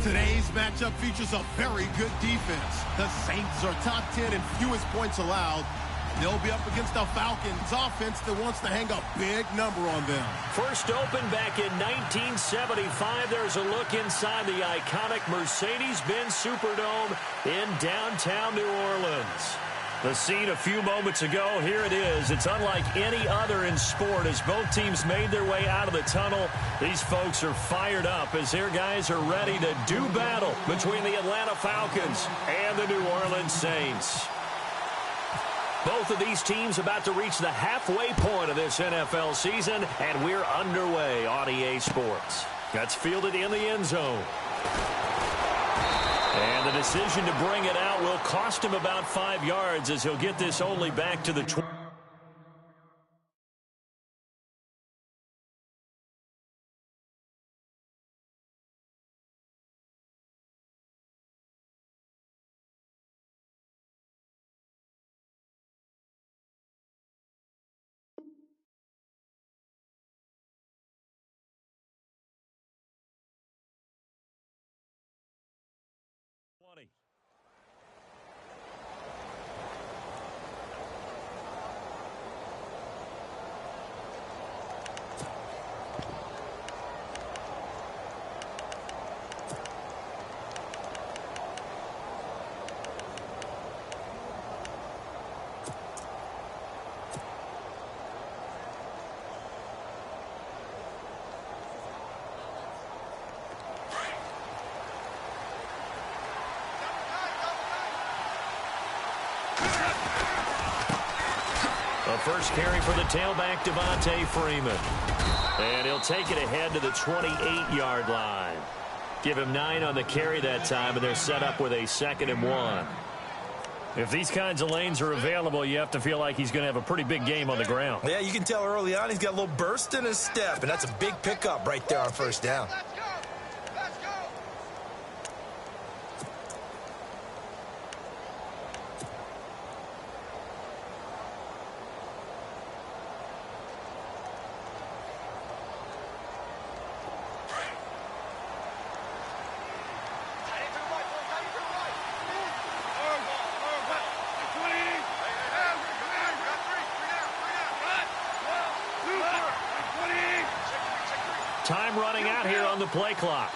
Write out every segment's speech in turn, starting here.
Today's matchup features a very good defense. The Saints are top 10 in fewest points allowed. They'll be up against the Falcons offense that wants to hang a big number on them. First opened back in 1975. There's a look inside the iconic Mercedes-Benz Superdome in downtown New Orleans. The scene a few moments ago, here it is. It's unlike any other in sport as both teams made their way out of the tunnel. These folks are fired up as their guys are ready to do battle between the Atlanta Falcons and the New Orleans Saints. Both of these teams about to reach the halfway point of this NFL season, and we're underway on EA Sports. That's fielded in the end zone. And the decision to bring it out will cost him about 5 yards as he'll get this only back to the 20. The first carry for the tailback, Devontae Freeman. And he'll take it ahead to the 28-yard line. Give him 9 on the carry that time, and they're set up with a 2nd and 1. If these kinds of lanes are available, you have to feel like he's going to have a pretty big game on the ground. Yeah, you can tell early on he's got a little burst in his step, and that's a big pickup right there on first down. Time running out here on the play clock.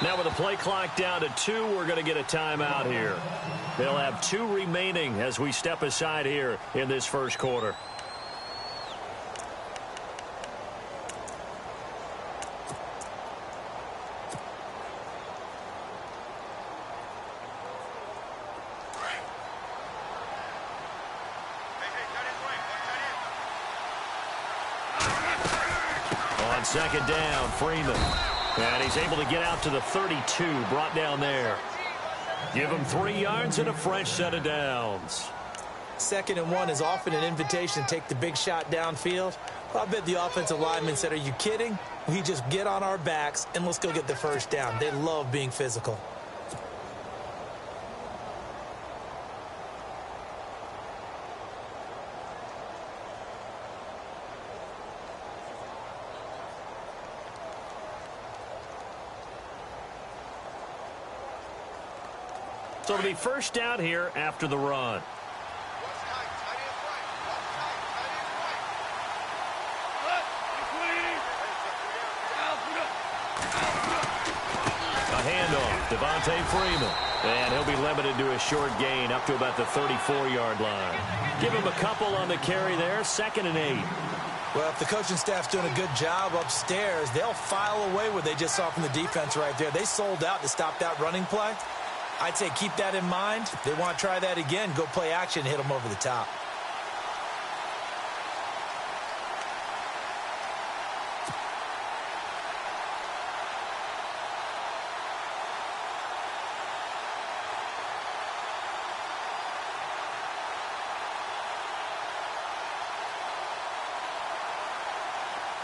Now with the play clock down to 2, we're going to get a timeout here. They'll have 2 remaining as we step aside here in this first quarter. Second down, Freeman. And he's able to get out to the 32, brought down there. Give him 3 yards and a fresh set of downs. 2nd and 1 is often an invitation to take the big shot downfield. Well, I bet the offensive lineman said, "Are you kidding? We just get on our backs and let's go get the first down." They love being physical. So it'll be first down here after the run. A handoff, Devontae Freeman. And he'll be limited to a short gain up to about the 34-yard line. Give him a couple on the carry there, 2nd and 8. Well, if the coaching staff's doing a good job upstairs, they'll file away what they just saw from the defense right there. They sold out to stop that running play. I'd say keep that in mind. They want to try that again. Go play action and hit them over the top.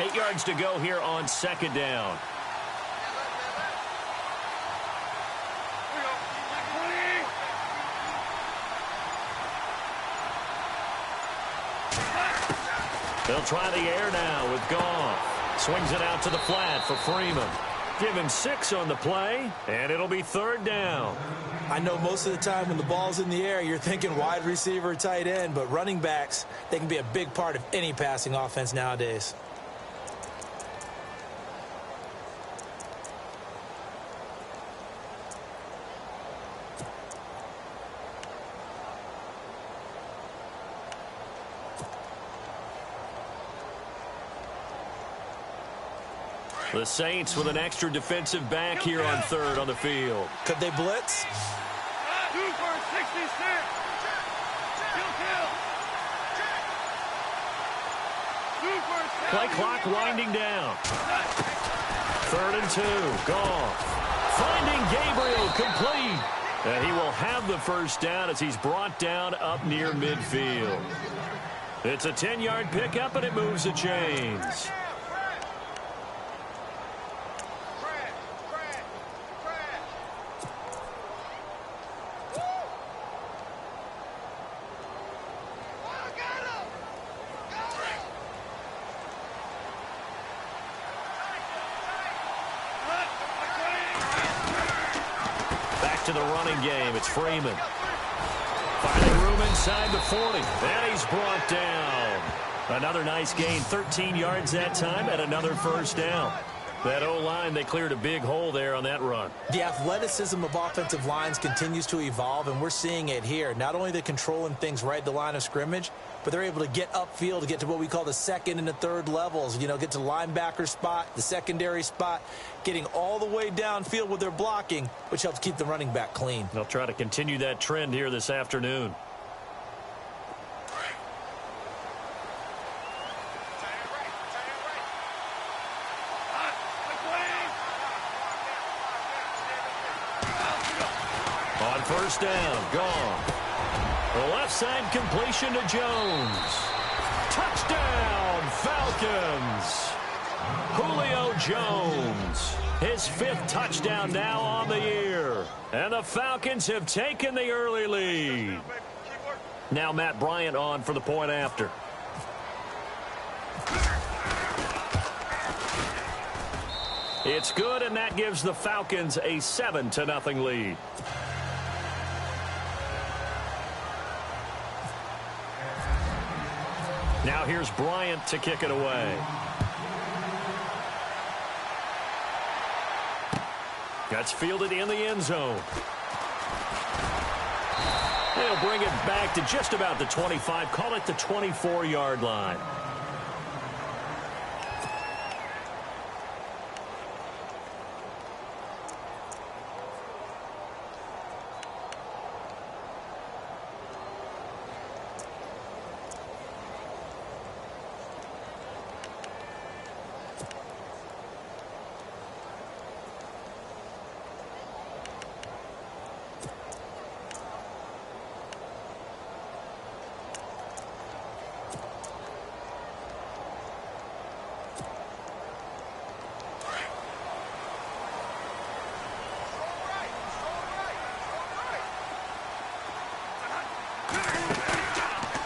Eight yards to go here on 2nd down. They'll try the air now with Goff. Swings it out to the flat for Freeman. Give him 6 on the play, and it'll be 3rd down. I know most of the time when the ball's in the air, you're thinking wide receiver, tight end, but running backs, they can be a big part of any passing offense nowadays. The Saints with an extra defensive back here on 3rd on the field. Could they blitz? Play clock winding down. 3rd and 2. Goff finding Gabriel, complete. And he will have the first down as he's brought down up near midfield. It's a 10-yard pickup, and it moves the chains. To the running game. It's Freeman. Finding room inside the 40. And he's brought down. Another nice gain. 13 yards that time and another first down. That O-line, they cleared a big hole there on that run. The athleticism of offensive lines continues to evolve, and we're seeing it here. Not only they're controlling things right at the line of scrimmage, but they're able to get upfield to get to what we call the 2nd and the 3rd levels. You know, get to the linebacker spot, the secondary spot, getting all the way downfield with their blocking, which helps keep the running back clean. They'll try to continue that trend here this afternoon. On first down, gone. The left side completion to Jones. Touchdown, Falcons. Julio Jones. His 5th touchdown now on the year. And the Falcons have taken the early lead. Now Matt Bryant on for the point after. It's good, and that gives the Falcons a 7-0 lead. Now here's Bryant to kick it away. That's fielded in the end zone. They'll bring it back to just about the 25. Call it the 24-yard line.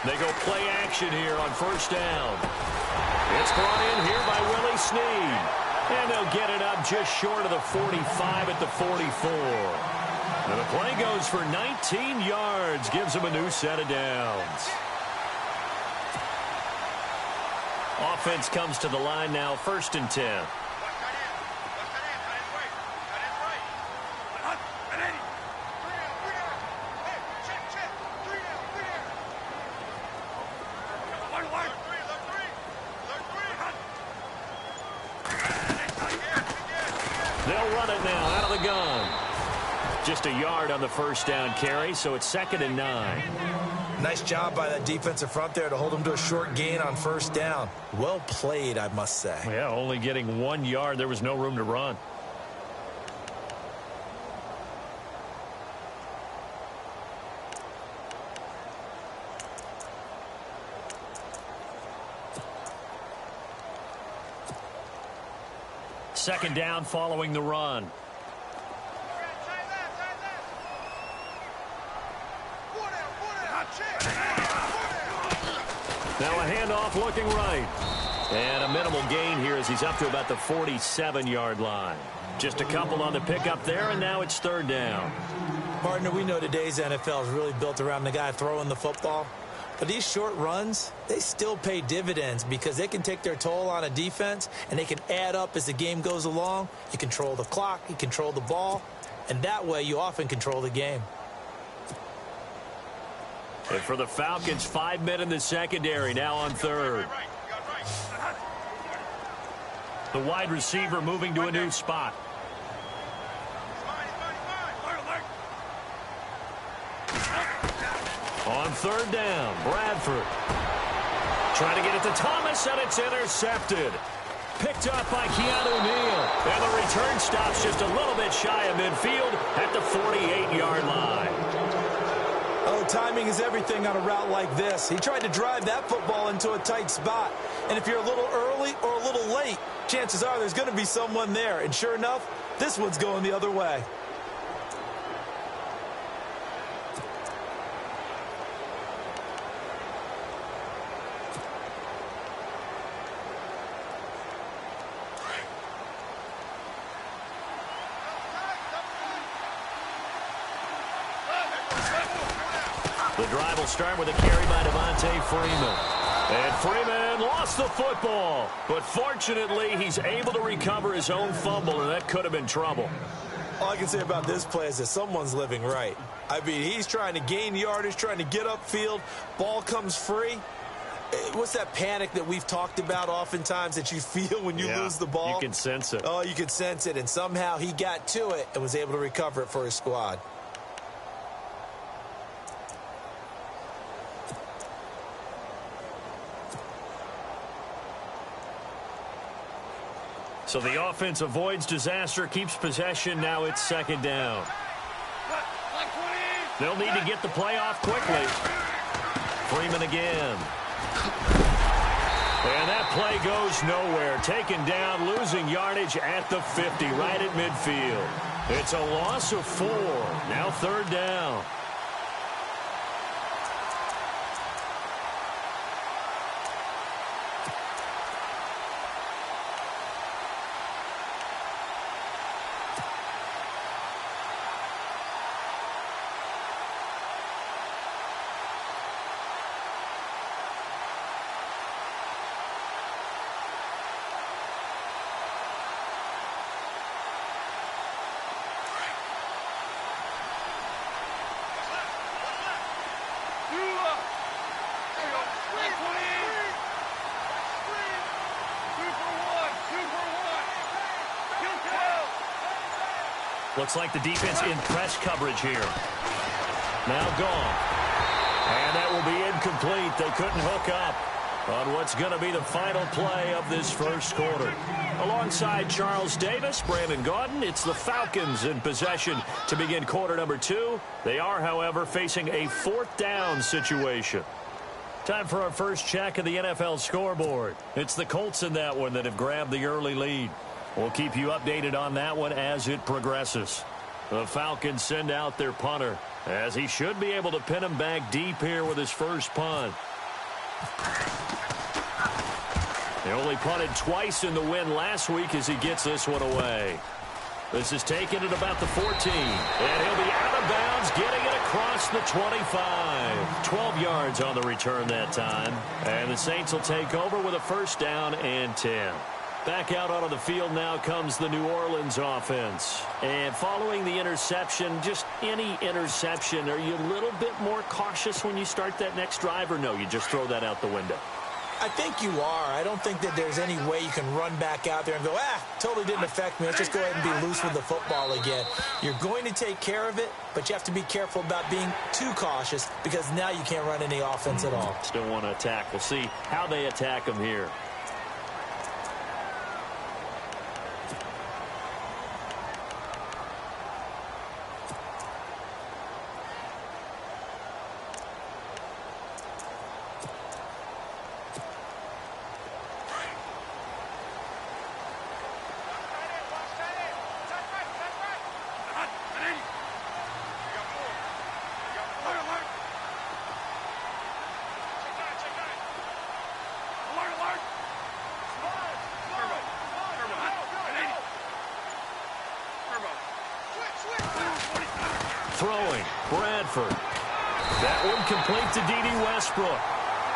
They go play action here on first down. It's brought in here by Willie Snead. And they'll get it up just short of the 45 at the 44. And the play goes for 19 yards. Gives them a new set of downs. Offense comes to the line now, 1st and 10. They'll run it now out of the gun. Just a yard on the first down carry, so it's 2nd and 9. Nice job by that defensive front there to hold them to a short gain on first down. Well played, I must say. Yeah, only getting 1 yard. There was no room to run. Second down following the run. Now a handoff looking right. And a minimal gain here as he's up to about the 47-yard line. Just a couple on the pickup there, and now it's third down. Partner, we know today's NFL is really built around the guy throwing the football. But these short runs, they still pay dividends because they can take their toll on a defense, and they can add up as the game goes along. You control the clock, you control the ball, and that way you often control the game. And for the Falcons, 5 men in the secondary, now on third. The wide receiver moving to a new spot. On third down, Bradford. Trying to get it to Thomas, and it's intercepted. Picked up by Keanu Neal. And the return stops just a little bit shy of midfield at the 48-yard line. Oh, timing is everything on a route like this. He tried to drive that football into a tight spot. And if you're a little early or a little late, chances are there's going to be someone there. And sure enough, this one's going the other way. The drive will start with a carry by Devontae Freeman. And Freeman lost the football. But fortunately, he's able to recover his own fumble, and that could have been trouble. All I can say about this play is that someone's living right. I mean, he's trying to gain yardage, trying to get upfield. Ball comes free. What's that panic that we've talked about oftentimes that you feel when you lose the ball? You can sense it. Oh, you can sense it. And somehow he got to it and was able to recover it for his squad. So the offense avoids disaster, keeps possession. Now it's second down. They'll need to get the play off quickly. Freeman again. And that play goes nowhere. Taken down, losing yardage at the 50, right at midfield. It's a loss of 4. Now third down. Looks like the defense in press coverage here. Now gone. And that will be incomplete. They couldn't hook up on what's going to be the final play of this first quarter. Alongside Charles Davis, Brandon Gaudin, it's the Falcons in possession to begin quarter number 2. They are, however, facing a fourth down situation. Time for our first check of the NFL scoreboard. It's the Colts in that one that have grabbed the early lead. We'll keep you updated on that one as it progresses. The Falcons send out their punter, as he should be able to pin him back deep here with his first punt. They only punted twice in the win last week as he gets this one away. This is taken at about the 14. And he'll be out of bounds, getting it across the 25. 12 yards on the return that time. And the Saints will take over with a first down and 10. Back out onto the field now comes the New Orleans offense. And following the interception, just any interception, are you a little bit more cautious when you start that next drive, or no, you just throw that out the window? I think you are. I don't think that there's any way you can run back out there and go, totally didn't affect me. Let's just go ahead and be loose with the football again. You're going to take care of it, but you have to be careful about being too cautious because now you can't run any offense at all. Still want to attack. We'll see how they attack them here. Throwing, Bradford. That one complete to D.D. Westbrook.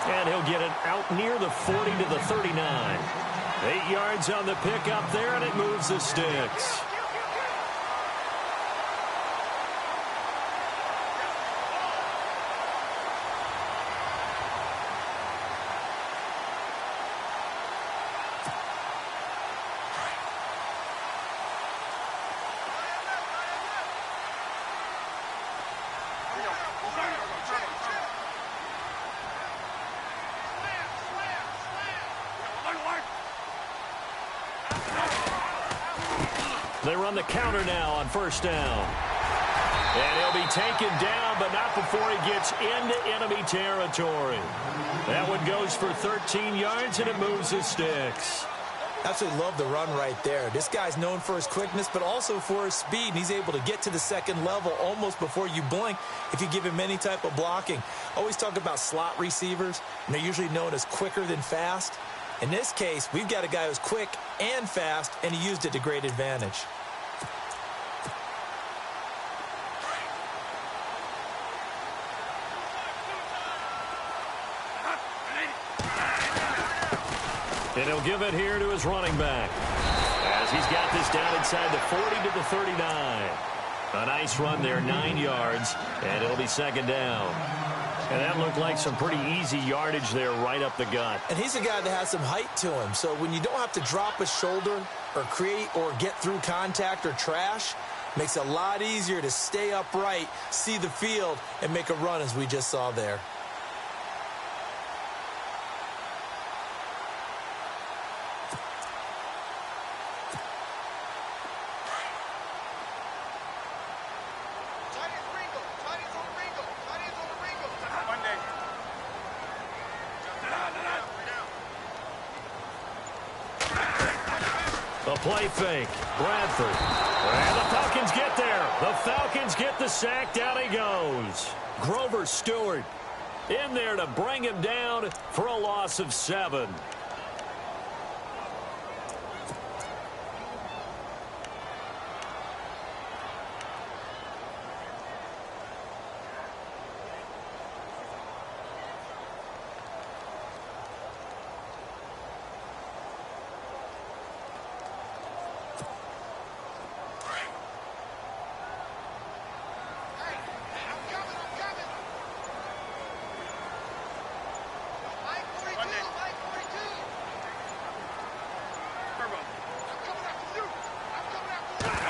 And he'll get it out near the 40 to the 39. 8 yards on the pickup there, and it moves the sticks. They run the counter now on first down. And he'll be taken down, but not before he gets into enemy territory. That one goes for 13 yards, and it moves the sticks. Absolutely love the run right there. This guy's known for his quickness, but also for his speed. And he's able to get to the second level almost before you blink if you give him any type of blocking. Always talk about slot receivers, and they're usually known as quicker than fast. In this case, we've got a guy who's quick and fast, and he used it to great advantage. And he'll give it here to his running back as he's got this down inside the 40 to the 39. A nice run there, 9 yards, and it'll be second down. And that looked like some pretty easy yardage there right up the gut. And he's a guy that has some height to him, so when you don't have to drop a shoulder or create or get through contact or trash, makes it a lot easier to stay upright, see the field, and make a run as we just saw there. The play fake. Bradford. And the Falcons get there. The Falcons get the sack. Down he goes. Grover Stewart in there to bring him down for a loss of 7.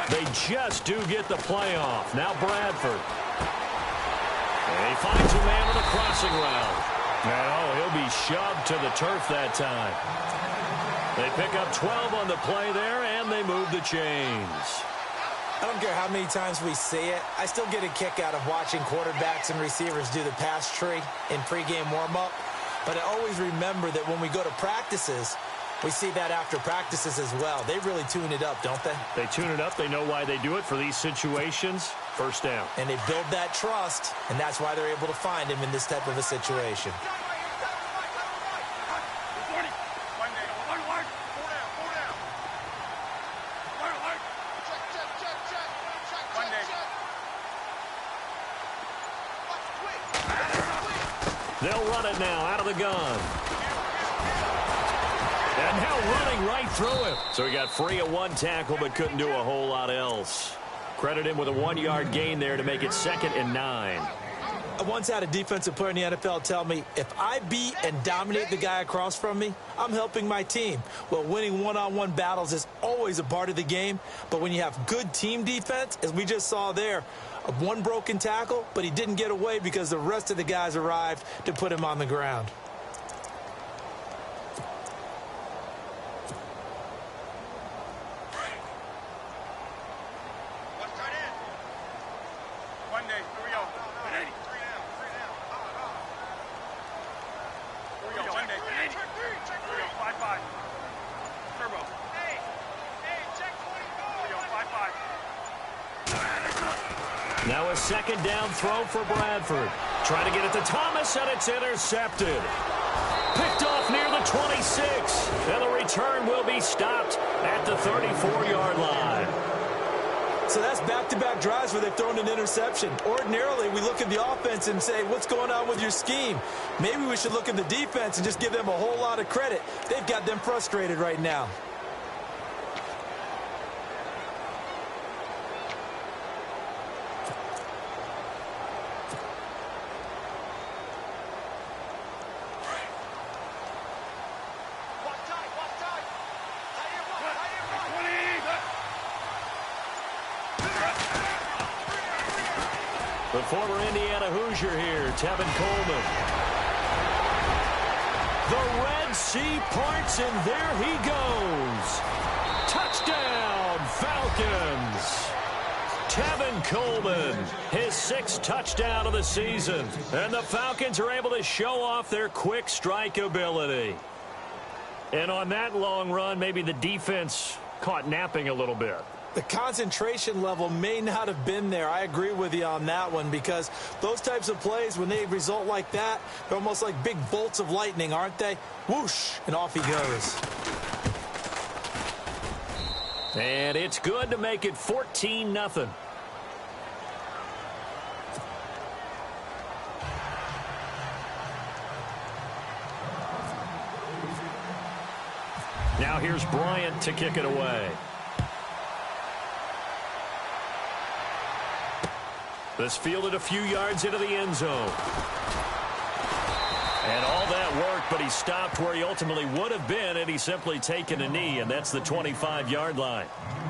They just do get the play off. Now Bradford. And he finds a man on the crossing route. And he'll be shoved to the turf that time. They pick up 12 on the play there, and they move the chains. I don't care how many times we see it. I still get a kick out of watching quarterbacks and receivers do the pass tree in pregame warm-up. But I always remember that when we go to practices, we see that after practices as well. They really tune it up, don't they? They tune it up. They know why they do it for these situations. First down. And they build that trust, and that's why they're able to find him in this type of a situation. They'll run it now out of the gun. And now running right through him. So he got free of one tackle but couldn't do a whole lot else. Credit him with a 1-yard gain there to make it 2nd and 9. I once had a defensive player in the NFL tell me, if I beat and dominate the guy across from me, I'm helping my team. Well, winning one-on-one battles is always a part of the game, but when you have good team defense, as we just saw there, one broken tackle, but he didn't get away because the rest of the guys arrived to put him on the ground. Now a 2nd down throw for Bradford. Trying to get it to Thomas, and it's intercepted. Picked off near the 26. And the return will be stopped at the 34-yard line. So that's back-to-back drives where they've thrown an interception. Ordinarily, we look at the offense and say, what's going on with your scheme? Maybe we should look at the defense and just give them a whole lot of credit. They've got them frustrated right now. The former Indiana Hoosier here, Tevin Coleman. The Red Sea parts, and there he goes. Touchdown, Falcons. Tevin Coleman, his 6th touchdown of the season. And the Falcons are able to show off their quick strike ability. And on that long run, maybe the defense caught napping a little bit. The concentration level may not have been there. I agree with you on that one, because those types of plays, when they result like that, they're almost like big bolts of lightning, aren't they? Whoosh, and off he goes. And it's good to make it 14-0. Now here's Bryant to kick it away. This fielded a few yards into the end zone. And all that worked, but he stopped where he ultimately would have been had he simply taken a knee, and that's the 25-yard line.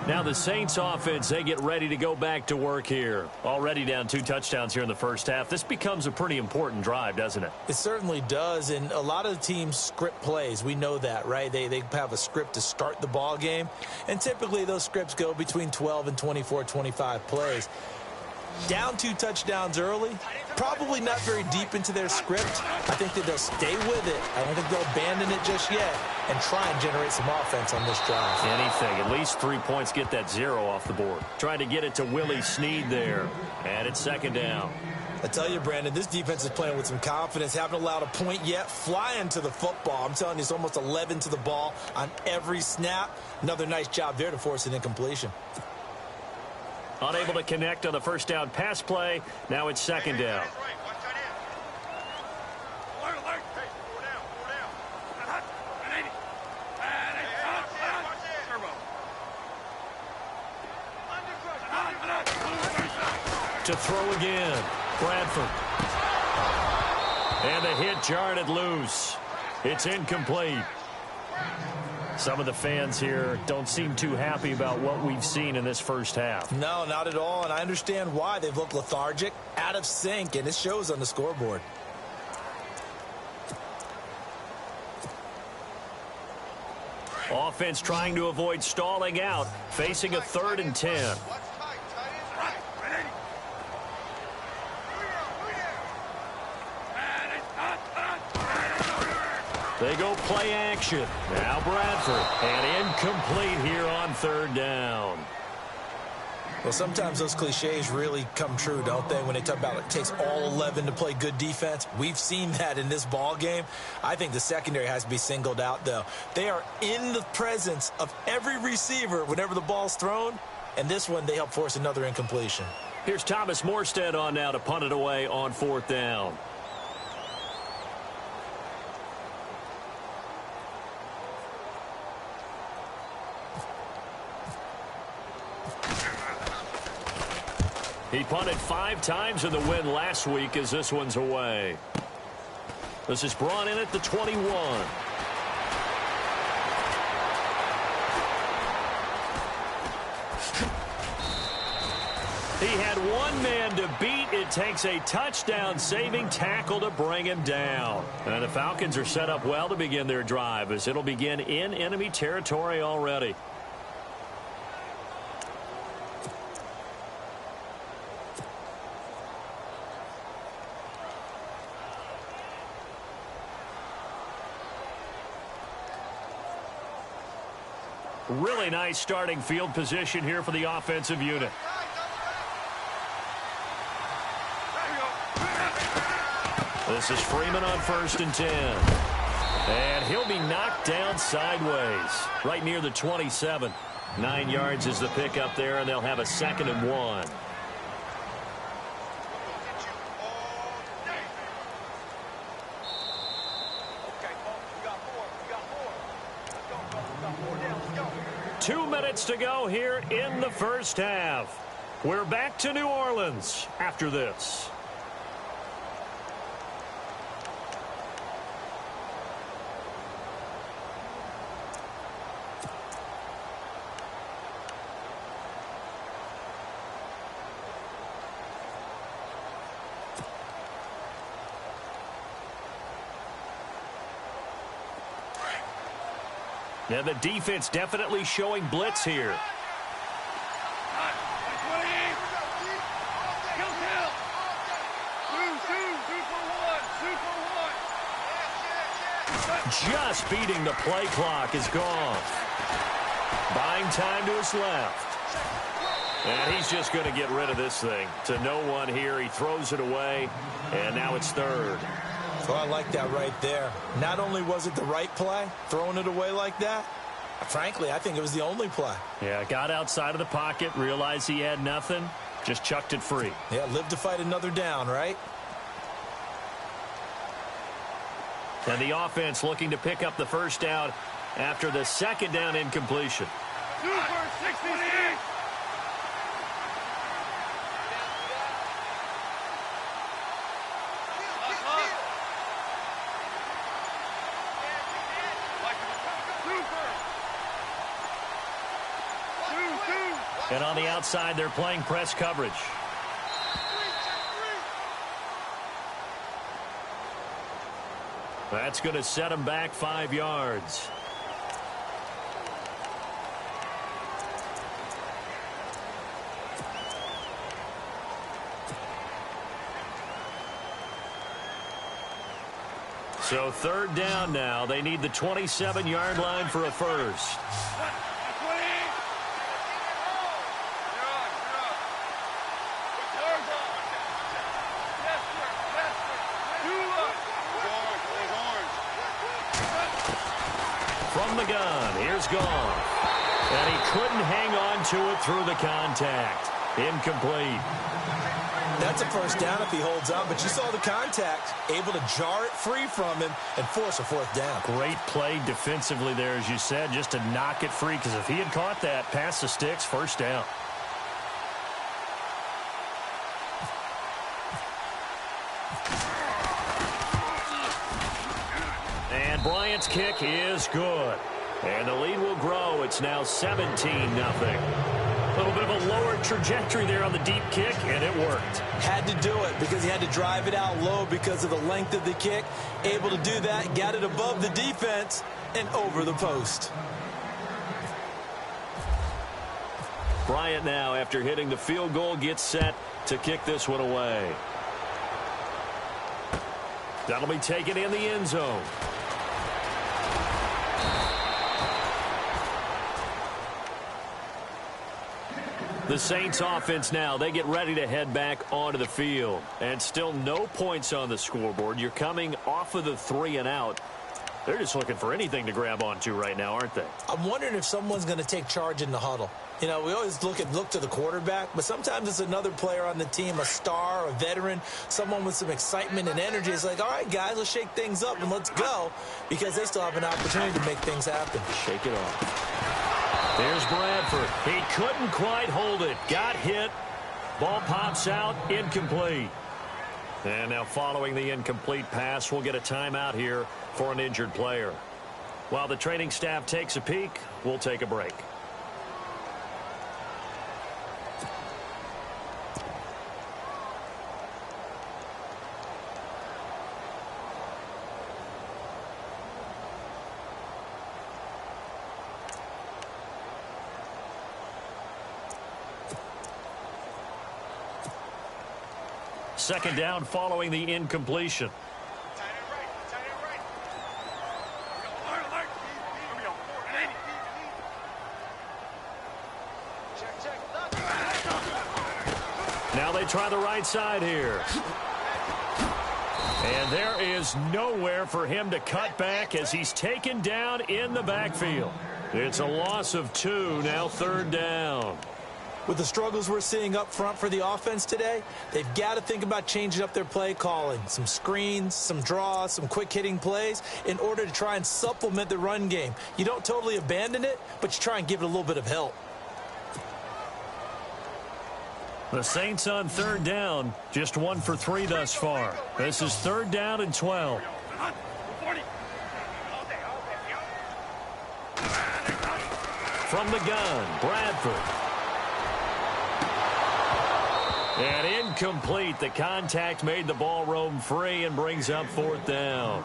Now the Saints offense, they get ready to go back to work here. Already down 2 touchdowns here in the first half. This becomes a pretty important drive, doesn't it? It certainly does, and a lot of the teams script plays. We know that, right? They have a script to start the ball game, and typically those scripts go between 12 and 24, 25 plays. Down 2 touchdowns early, probably not very deep into their script. I think that they'll stay with it. I don't think they'll abandon it just yet and try and generate some offense on this drive. Anything. At least 3 points, get that 0 off the board. Trying to get it to Willie Snead there. And it's 2nd down. I tell you, Brandon, this defense is playing with some confidence. Haven't allowed a point yet. Flying to the football. I'm telling you, it's almost 11 to the ball on every snap. Another nice job there to force an incompletion. Unable to connect on the first down pass play. Now it's 2nd down. To throw again. Bradford. And the hit jarred it loose. It's incomplete. Some of the fans here don't seem too happy about what we've seen in this first half. No, not at all, and I understand why. They've looked lethargic, out of sync, and it shows on the scoreboard. Offense trying to avoid stalling out, facing a 3rd and 10. They go play action. Now Bradford. And incomplete here on 3rd down. Well, sometimes those cliches really come true, don't they? When they talk about it takes all 11 to play good defense. We've seen that in this ball game. I think the secondary has to be singled out, though. They are in the presence of every receiver whenever the ball's thrown. And this one, they help force another incompletion. Here's Thomas Morstead on now to punt it away on 4th down. He punted 5 times in the win last week as this one's away. This is brought in at the 21. He had one man to beat. It takes a touchdown-saving tackle to bring him down. And the Falcons are set up well to begin their drive as it'll begin in enemy territory already. Really nice starting field position here for the offensive unit. This is Freeman on 1st and 10. And he'll be knocked down sideways, right near the 27. 9 yards is the pickup there, and they'll have a 2nd and 1. Two minutes to go here in the first half. We're back to New Orleans after this. Now the defense definitely showing blitz here. Just beating the play clock is gone. Buying time to his left. And he's just going to get rid of this thing. To no one here. He throws it away. And now it's 3rd. Well, I like that right there. Not only was it the right play, throwing it away like that, frankly, I think it was the only play. Yeah, got outside of the pocket, realized he had nothing, just chucked it free. Yeah, live to fight another down, right? And the offense looking to pick up the first down after the 2nd down incompletion. Super 68. And on the outside, they're playing press coverage. That's going to set him back 5 yards. So 3rd down now. They need the 27-yard line for a first. From the gun, here's Goff. And he couldn't hang on to it through the contact. Incomplete. That's a first down if he holds on, but you saw the contact, able to jar it free from him and force a 4th down. Great play defensively there, as you said, just to knock it free, because if he had caught that, past the sticks, 1st down. And Bryant's kick is good. And the lead will grow. It's now 17-0. A little bit of a lower trajectory there on the deep kick, and it worked. Had to do it because he had to drive it out low because of the length of the kick. Able to do that, got it above the defense and over the post. Bryant now, after hitting the field goal, gets set to kick this one away. That'll be taken in the end zone. The Saints offense now, they get ready to head back onto the field. And still no points on the scoreboard. You're coming off of the 3 and out. They're just looking for anything to grab onto right now, aren't they? I'm wondering if someone's going to take charge in the huddle. You know, we always look to the quarterback, but sometimes it's another player on the team, a star, a veteran, someone with some excitement and energy. It's like, all right, guys, let's shake things up and let's go, because they still have an opportunity to make things happen. Shake it off. There's Bradford. He couldn't quite hold it. Got hit. Ball pops out. Incomplete. And now following the incomplete pass, we'll get a timeout here for an injured player. While the training staff takes a peek, we'll take a break. Second down following the incompletion. Now they try the right side here. And there is nowhere for him to cut back as he's taken down in the backfield. It's a loss of 2, now 3rd down. With the struggles we're seeing up front for the offense today, they've got to think about changing up their play calling. Some screens, some draws, some quick-hitting plays in order to try and supplement the run game. You don't totally abandon it, but you try and give it a little bit of help. The Saints on 3rd down, just 1 for 3 thus far. This is 3rd down and 12. From the gun, Bradford. And incomplete. The contact made the ball roam free and brings up 4th down.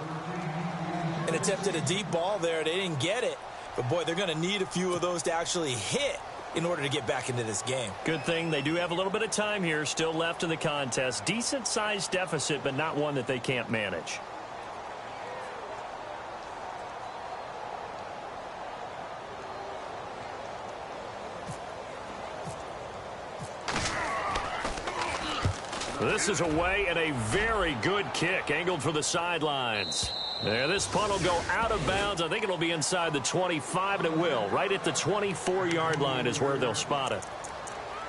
An attempt at a deep ball there. They didn't get it. But, boy, they're going to need a few of those to actually hit in order to get back into this game. Good thing they do have a little bit of time here still left in the contest. Decent-sized deficit, but not one that they can't manage. This is away and a very good kick angled for the sidelines. There, this punt will go out of bounds. I think it'll be inside the 25, and it will. Right at the 24-yard line is where they'll spot it.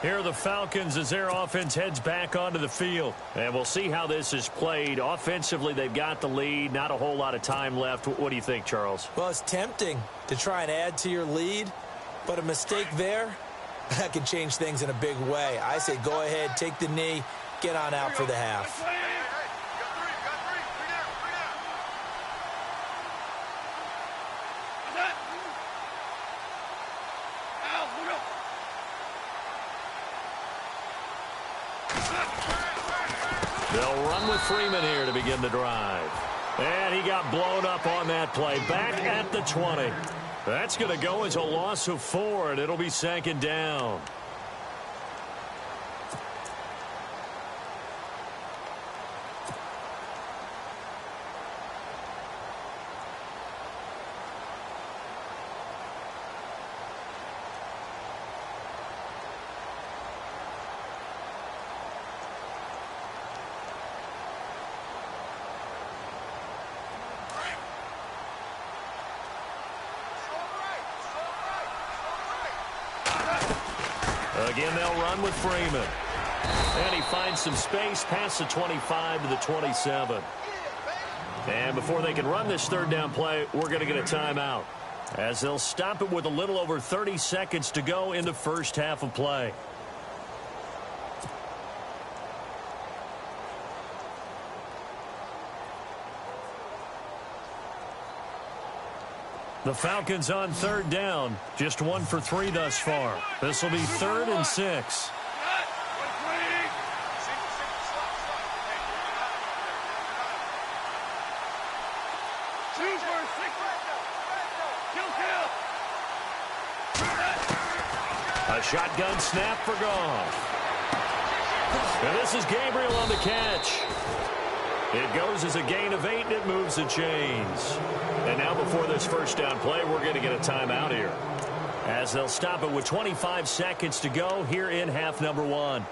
Here are the Falcons as their offense heads back onto the field. And we'll see how this is played. Offensively, they've got the lead. Not a whole lot of time left. What do you think, Charles? Well, it's tempting to try and add to your lead, but a mistake there, that can change things in a big way. I say go ahead, take the knee, get on out for the half. They'll run with Freeman here to begin the drive. And he got blown up on that play. Back at the 20. That's going to go as a loss of 4, and it'll be 2nd down. Again, they'll run with Freeman. And he finds some space past the 25 to the 27. And before they can run this 3rd down play, we're going to get a timeout, as they'll stop it with a little over 30 seconds to go in the first half of play. The Falcons on 3rd down, just 1 for 3 thus far. This will be 3rd and 6. A shotgun snap for Goff. And this is Gabriel on the catch. It goes as a gain of 8, and it moves the chains. And now before this first down play, we're going to get a timeout here, as they'll stop it with 25 seconds to go here in half number 1.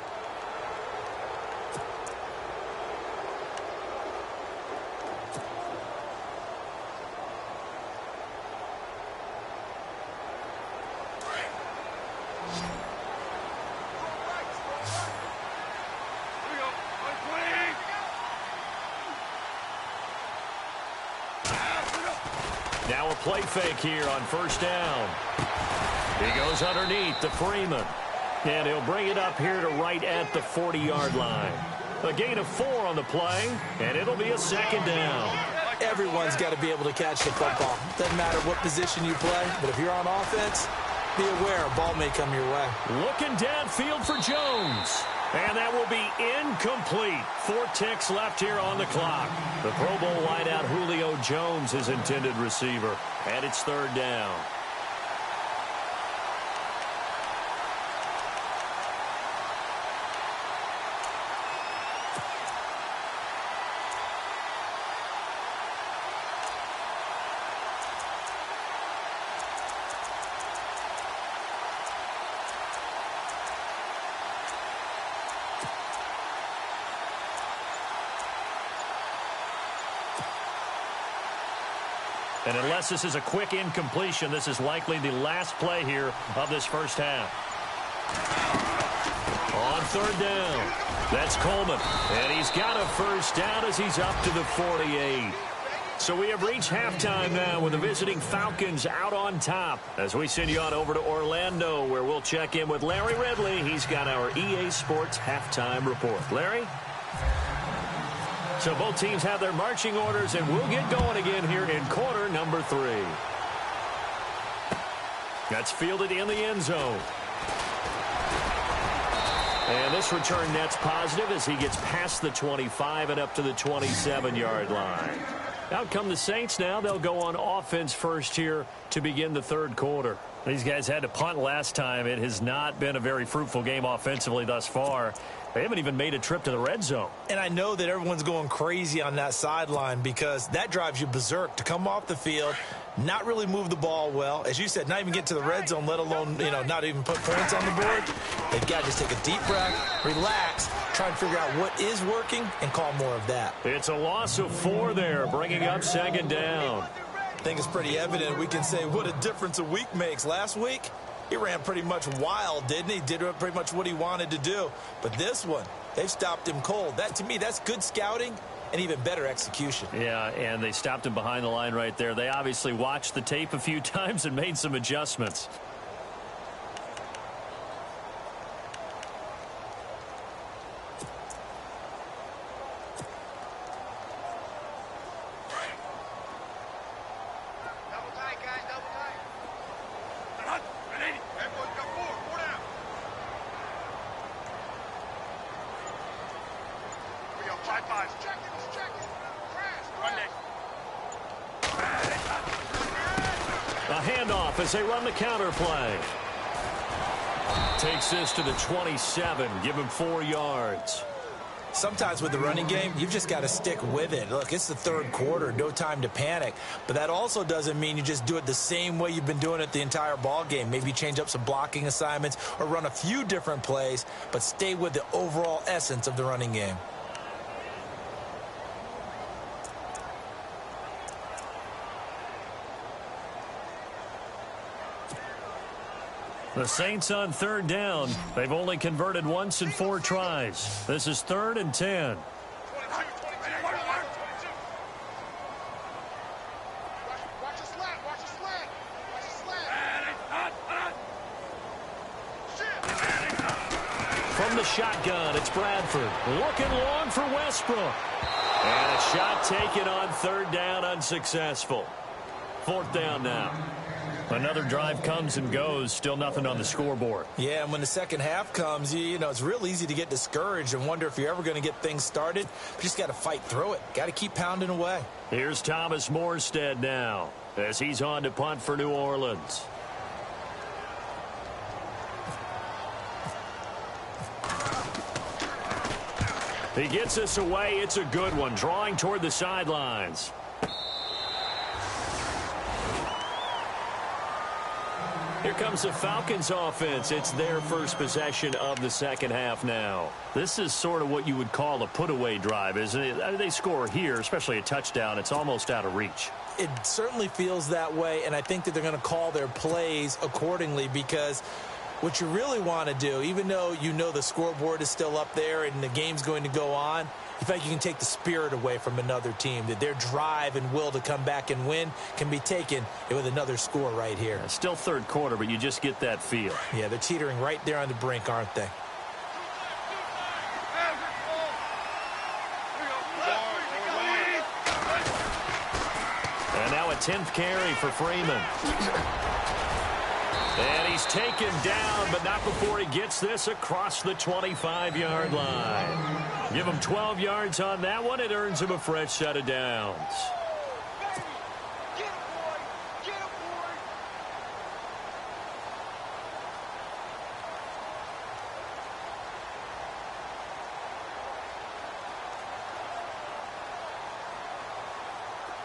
Now a play fake here on 1st down. He goes underneath to Freeman. And he'll bring it up here to right at the 40-yard line. A gain of 4 on the play, and it'll be a 2nd down. Everyone's got to be able to catch the football. Doesn't matter what position you play, but if you're on offense, be aware a ball may come your way. Looking downfield for Jones. And that will be incomplete. 4 ticks left here on the clock. The Pro Bowl wideout Julio Jones, his intended receiver. And it's 3rd down. And unless this is a quick incompletion, this is likely the last play here of this first half. On third down, that's Coleman. And he's got a first down as he's up to the 48. So we have reached halftime now with the visiting Falcons out on top. As we send you on over to Orlando, where we'll check in with Larry Ridley. He's got our EA Sports halftime report. Larry? So both teams have their marching orders, and we'll get going again here in quarter number 3. That's fielded in the end zone. And this return net's positive as he gets past the 25 and up to the 27-yard line. Out come the Saints now. They'll go on offense first here to begin the third quarter. These guys had to punt last time. It has not been a very fruitful game offensively thus far. They haven't even made a trip to the red zone. And I know that everyone's going crazy on that sideline because that drives you berserk to come off the field, not really move the ball well. As you said, not even get to the red zone, let alone, not even put points on the board. They've got to just take a deep breath, relax, try and figure out what is working, and call more of that. It's a loss of 4 there, bringing up second down. I think it's pretty evident. We can say what a difference a week makes. Last week, he ran pretty much wild, didn't he? Did pretty much what he wanted to do. But this one, they've stopped him cold. That, to me, that's good scouting and even better execution. Yeah, and they stopped him behind the line right there. They obviously watched the tape a few times and made some adjustments. As they run the counter play. Takes this to the 27. Give him 4 yards. Sometimes with the running game, you've just got to stick with it. Look, it's the third quarter. No time to panic. But that also doesn't mean you just do it the same way you've been doing it the entire ball game. Maybe change up some blocking assignments or run a few different plays, but stay with the overall essence of the running game. The Saints on third down. They've only converted once in 4 tries. This is 3rd and 10. From the shotgun, it's Bradford. Looking long for Westbrook. And a shot taken on 3rd down, unsuccessful. 4th down now. Another drive comes and goes, still nothing on the scoreboard. Yeah, and when the second half comes, it's real easy to get discouraged and wonder if you're ever going to get things started. But you just got to fight through it. Got to keep pounding away. Here's Thomas Morstead now as he's on to punt for New Orleans. He gets us away. It's a good one, drawing toward the sidelines. Here comes the Falcons offense. It's their first possession of the second half now. This is sort of what you would call a put-away drive, isn't it? They score here, especially a touchdown. It's almost out of reach. It certainly feels that way, and I think that they're going to call their plays accordingly because what you really want to do, even though the scoreboard is still up there and the game's going to go on, you feel like you can take the spirit away from another team, that their drive and will to come back and win can be taken with another score right here. Yeah, still third quarter, but you just get that feel. Yeah, they're teetering right there on the brink, aren't they? And now a 10th carry for Freeman. And he's taken down, but not before he gets this across the 25-yard line. Give him 12 yards on that one. It earns him a fresh set of downs.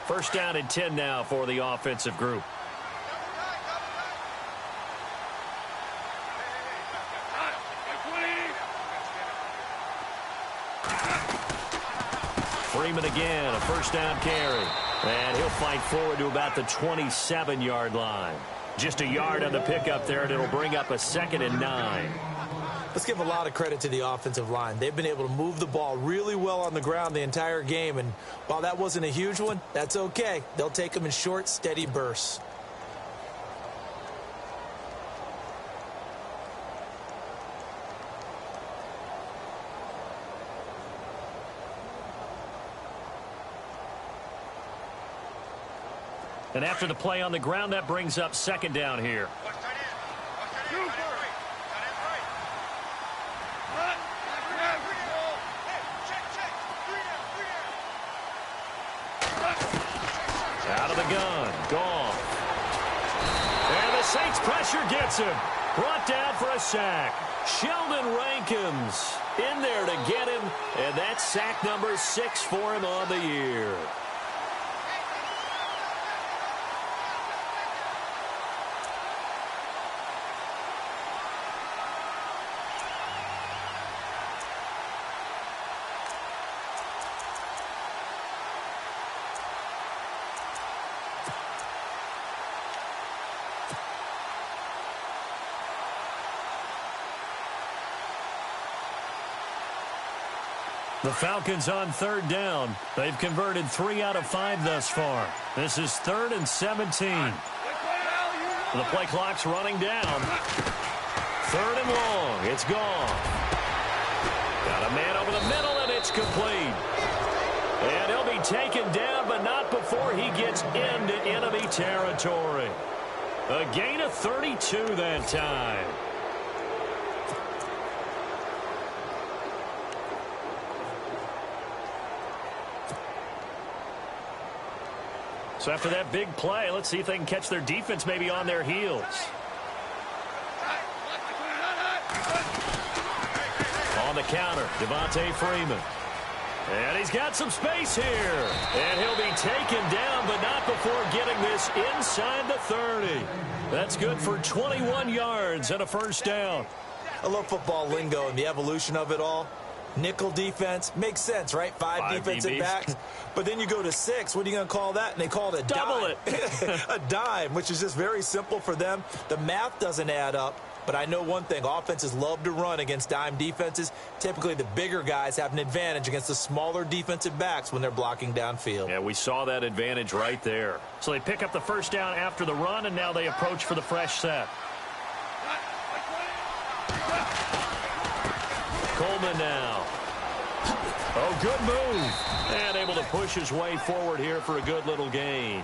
First down and 10 now for the offensive group. Freeman again, a first down carry. And he'll fight forward to about the 27-yard line. Just a yard on the pickup there, and it'll bring up a 2nd and 9. Let's give a lot of credit to the offensive line. They've been able to move the ball really well on the ground the entire game, and while that wasn't a huge one, that's okay. They'll take them in short, steady bursts. And after the play on the ground, that brings up 2nd down here. Out of the gun. Gone. And the Saints pressure gets him. Brought down for a sack. Sheldon Rankins in there to get him. And that's sack number 6 for him on the year. The Falcons on 3rd down. They've converted 3 out of 5 thus far. This is 3rd and 17. The play clock's running down. 3rd and long. It's gone. Got a man over the middle, and it's complete. And he'll be taken down, but not before he gets into enemy territory. A gain of 32 that time. So after that big play, let's see if they can catch their defense maybe on their heels. On the counter, Devontae Freeman. And he's got some space here. And he'll be taken down, but not before getting this inside the 30. That's good for 21 yards and a 1st down. I love football lingo and the evolution of it all. Nickel defense makes sense, right? 5 defensive DBs. backs. But then you go to 6. What are you going to call that? And they call it a Double dime. it. A dime, which is just very simple for them. The math doesn't add up. But I know one thing. Offenses love to run against dime defenses. Typically, the bigger guys have an advantage against the smaller defensive backs when they're blocking downfield. Yeah, we saw that advantage right there. So they pick up the 1st down after the run, and now they approach for the fresh set. Coleman now. Oh, good move. And able to push his way forward here for a good little gain.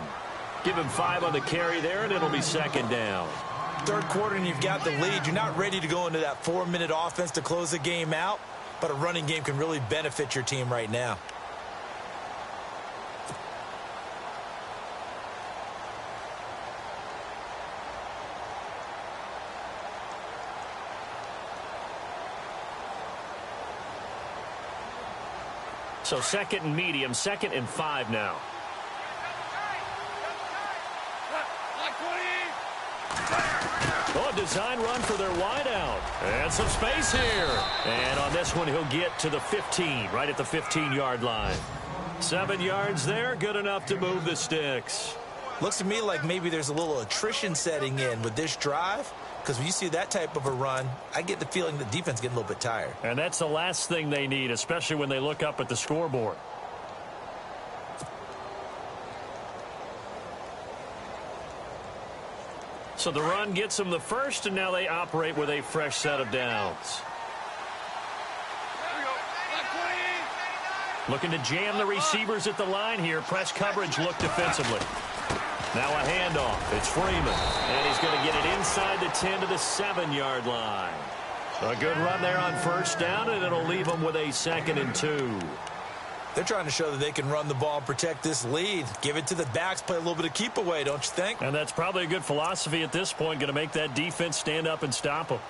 Give him 5 on the carry there, and it'll be 2nd down. 3rd quarter, and you've got the lead. You're not ready to go into that 4-minute offense to close the game out, but a running game can really benefit your team right now. So 2nd and medium, 2nd and 5 now. Oh, a design run for their wideout. And some space here. And on this one, he'll get to the 15, right at the 15-yard line. 7 yards there, good enough to move the sticks. Looks to me like maybe there's a little attrition setting in with this drive, because when you see that type of a run, I get the feeling the defense is getting a little bit tired. And that's the last thing they need, especially when they look up at the scoreboard. So the run gets them the 1st, and now they operate with a fresh set of downs. Looking to jam the receivers at the line here. Press coverage look defensively. Now a handoff. It's Freeman. And he's going to get it inside the 10 to the 7-yard line. A good run there on 1st down, and it'll leave them with a 2nd and 2. They're trying to show that they can run the ball and protect this lead. Give it to the backs, play a little bit of keep away, don't you think? And that's probably a good philosophy at this point, going to make that defense stand up and stop them.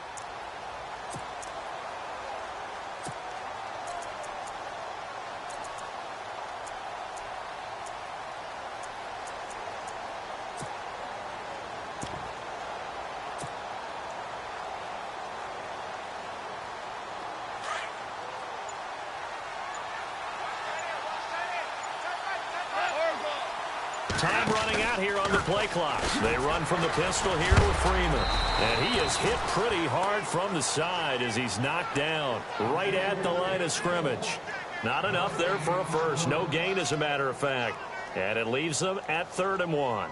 time running out here on the play clock. They run from the pistol here with Freeman. And he is hit pretty hard from the side as he's knocked down right at the line of scrimmage. Not enough there for a first. No gain, as a matter of fact. And it leaves them at 3rd and 1.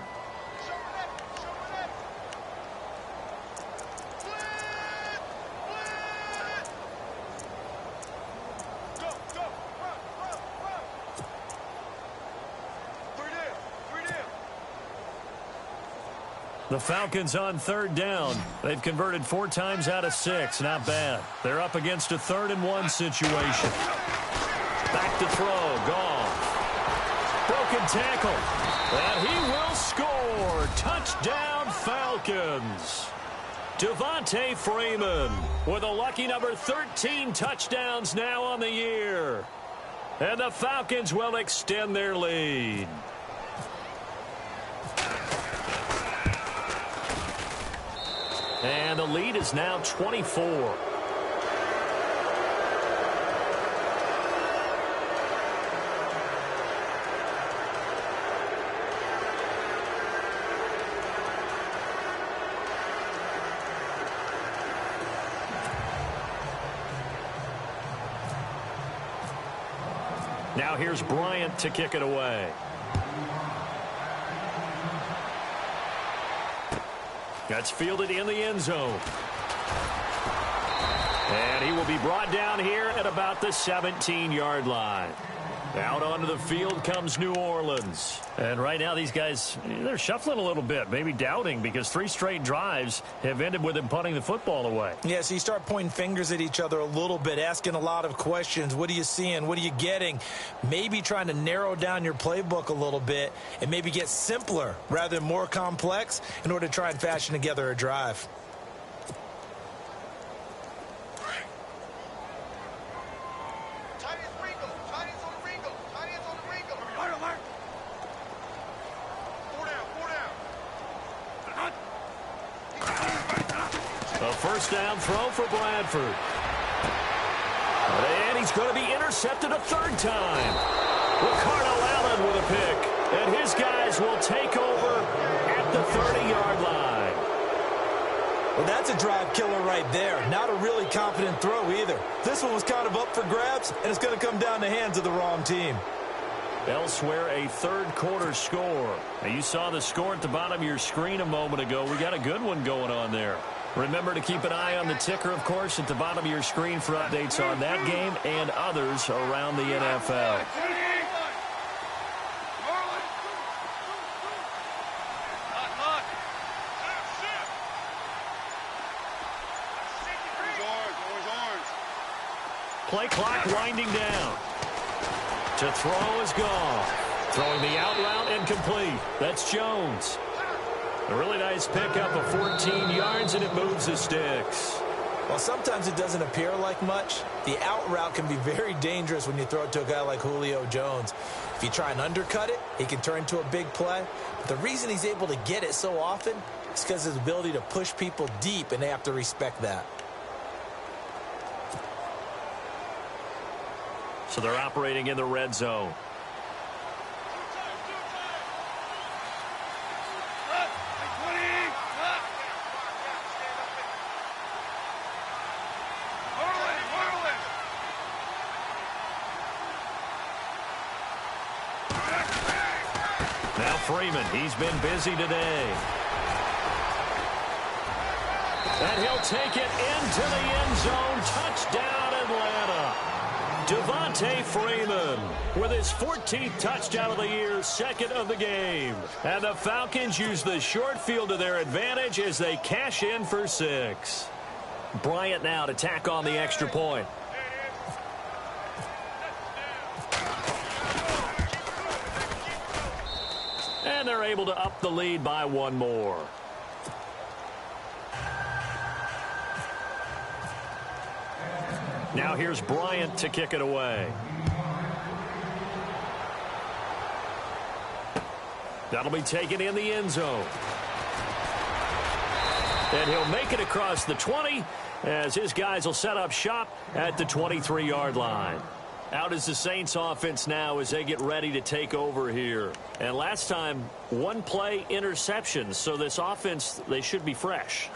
The Falcons on 3rd down. They've converted 4 times out of 6. Not bad. They're up against a 3rd and 1 situation. Back to throw. Goff. Broken tackle. And he will score. Touchdown, Falcons. Devontae Freeman with a lucky number 13 touchdowns now on the year. And the Falcons will extend their lead. And the lead is now 24. Now here's Bryant to kick it away. That's fielded in the end zone. And he will be brought down here at about the 17-yard line. Out onto the field comes New Orleans. And right now these guys, they're shuffling a little bit, maybe doubting, because 3 straight drives have ended with them punting the football away. Yeah, so you start pointing fingers at each other a little bit, asking a lot of questions. What are you seeing? What are you getting? Maybe trying to narrow down your playbook a little bit and maybe get simpler rather than more complex in order to try and fashion together a drive. First down throw for Bradford. And he's going to be intercepted a 3rd time. Ricardo Allen with a pick. And his guys will take over at the 30-yard line. Well, that's a drive killer right there. Not a really confident throw either. This one was kind of up for grabs, and it's going to come down the hands of the wrong team. Elsewhere, a 3rd quarter score. Now, you saw the score at the bottom of your screen a moment ago. We got a good one going on there. Remember to keep an eye on the ticker, of course, at the bottom of your screen for updates on that game and others around the NFL. Play clock winding down. To throw is gone. Throwing the out route incomplete. That's Jones. A really nice pickup of 14 yards, and it moves the sticks. Well, sometimes it doesn't appear like much. The out route can be very dangerous when you throw it to a guy like Julio Jones. If you try and undercut it, he can turn into a big play. But the reason he's able to get it so often is because of his ability to push people deep, and they have to respect that. So they're operating in the red zone. Now Freeman, he's been busy today. And he'll take it into the end zone. Touchdown, Atlanta. Devontae Freeman with his 14th touchdown of the year, 2nd of the game. And the Falcons use the short field to their advantage as they cash in for 6. Bryant now to tack on the extra point. And they're able to up the lead by 1 more. Now here's Bryant to kick it away. That'll be taken in the end zone. And he'll make it across the 20 as his guys will set up shop at the 23-yard line. Out is the Saints offense now as they get ready to take over here. And last time, one play interception. So this offense, they should be fresh.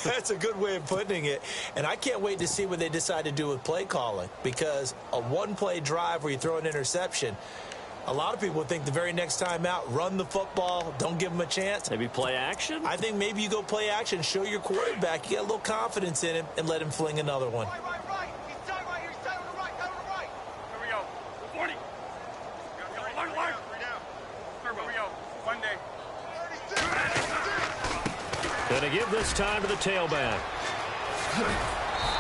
That's a good way of putting it. And I can't wait to see what they decide to do with play calling. Because a one-play drive where you throw an interception, a lot of people think the very next time out, run the football, don't give them a chance. Maybe play action? I think maybe you go play action, show your quarterback, you get a little confidence in him, and let him fling another one. Right. He's tight right here. He's tight on the right. Tight on the right. Here we go. 40. Alert. Here we go. One day. Gonna give this time to the tailback.